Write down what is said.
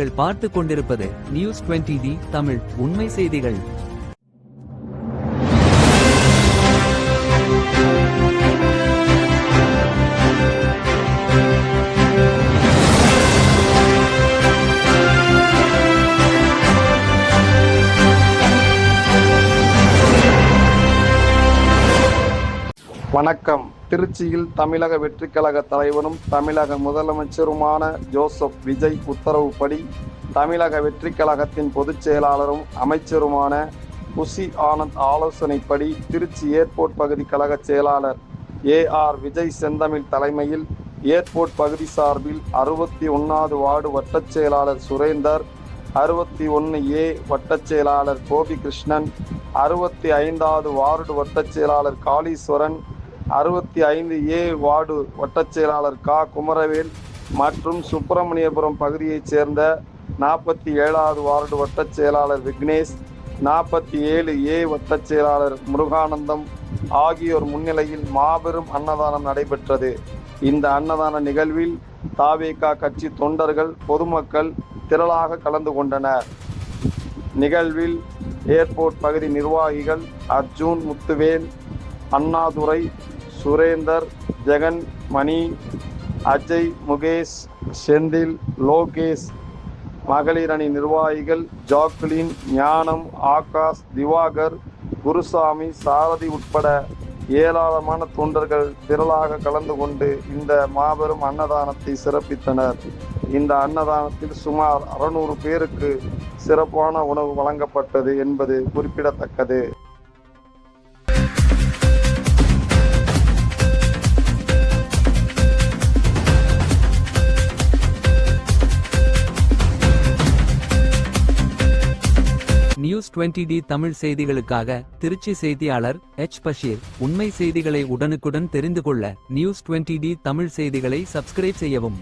நீங்கள் பார்த்து கொண்டிருப்பது நியூஸ் 20D தமிழ் உண்மை செய்திகள். வணக்கம். திருச்சியில் தமிழக வெற்றிக் கழக தலைவரும் தமிழக முதலமைச்சருமான ஜோசப் விஜய் உத்தரவுப்படி தமிழக வெற்றிக் கழகத்தின் பொதுச் செயலாளரும் அமைச்சருமான குஷி ஆனந்த் ஆலோசனைப்படி திருச்சி ஏர்போர்ட் பகுதி கழக செயலாளர் AR விஜய் செந்தமிழ் தலைமையில் ஏர்போர்ட் பகுதி சார்பில் 61வது வார்டு வட்டச் செயலாளர் சுரேந்தர், 61A வட்டச் செயலாளர் கோபிகிருஷ்ணன், 65வது வார்டு வட்டச் செயலாளர் காளீஸ்வரன், 65A வார்டு வட்டச் செயலாளர் குமரவேல் மற்றும் சுப்பிரமணியபுரம் பகுதியைச் சேர்ந்த 47வது வார்டு வட்டச் செயலாளர் விக்னேஷ், 47A வட்டச் செயலாளர் முருகானந்தம் ஆகியோர் முன்னிலையில் மாபெரும் அன்னதானம் நடைபெற்றது. இந்த அன்னதான நிகழ்வில் தவேகா கட்சி தொண்டர்கள், பொதுமக்கள் திரளாக கலந்து கொண்டனர். நிகழ்வில் ஏர்போர்ட் பகுதி நிர்வாகிகள் அர்ஜுன், முத்துவேல், அண்ணாதுரை, சுரேந்தர், ஜெகன், மணி, அஜய், முகேஷ், செந்தில், லோகேஷ், மகளிர் அணி நிர்வாகிகள் ஜாக்குலின், ஞானம், ஆகாஷ், திவாகர், குருசாமி, சாரதி உட்பட ஏராளமான தொண்டர்கள் திரளாக கலந்து கொண்டு இந்த மாபெரும் அன்னதானத்தை சிறப்பித்தனர். இந்த அன்னதானத்தில் சுமார் 600 பேருக்கு சிறப்பான உணவு வழங்கப்பட்டது என்பது குறிப்பிடத்தக்கது. நியூஸ் 20D தமிழ் செய்திகளுக்காக திருச்சி செய்தியாளர் பஷீர். உண்மை செய்திகளை உடனுக்குடன் தெரிந்து கொள்ள நியூஸ் 20D தமிழ் செய்திகளை சப்ஸ்கிரைப் செய்யவும்.